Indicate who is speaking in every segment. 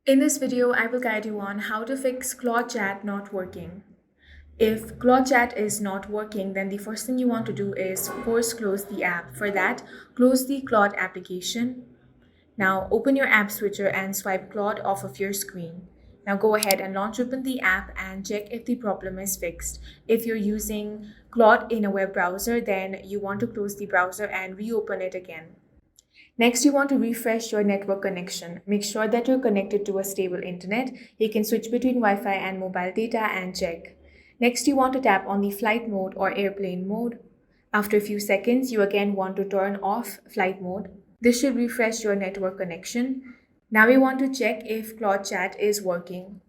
Speaker 1: In this video, I will guide you on how to fix Claude Chat not working. If Claude Chat is not working, then the first thing you want to do is force close the app. For that, close the Claude application. Now open your app switcher and swipe Claude off of your screen. Now go ahead and launch open the app and check if the problem is fixed. If you're using Claude in a web browser, then you want to close the browser and reopen it again. Next, you want to refresh your network connection. Make sure that you're connected to a stable internet. You can switch between Wi-Fi and mobile data and check. Next, you want to tap on the flight mode or airplane mode. After a few seconds, you again want to turn off flight mode. This should refresh your network connection. Now we want to check if Claude Chat is working.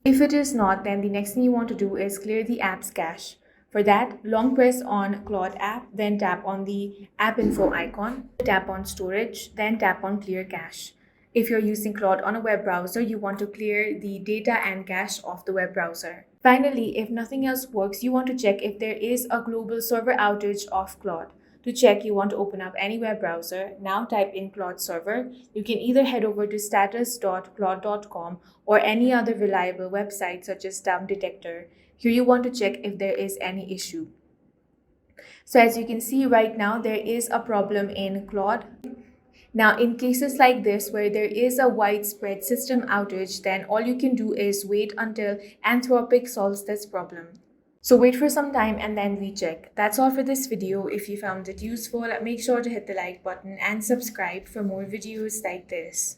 Speaker 1: If it is not, then the next thing you want to do is clear the app's cache. For that, long press on Claude app, then tap on the app info icon, tap on storage, then tap on clear cache. If you're using Claude on a web browser, you want to clear the data and cache of the web browser. Finally, if nothing else works, you want to check if there is a global server outage of Claude. To check, you want to open up any web browser. Now type in Claude server. You can either head over to status.claude.com or any other reliable website such as Down Detector. Here you want to check if there is any issue. So as you can see right now, there is a problem in Claude. Now, in cases like this where there is a widespread system outage, then all you can do is wait until Anthropic solves this problem. So wait for some time and then recheck. That's all for this video. If you found it useful, make sure to hit the like button and subscribe for more videos like this.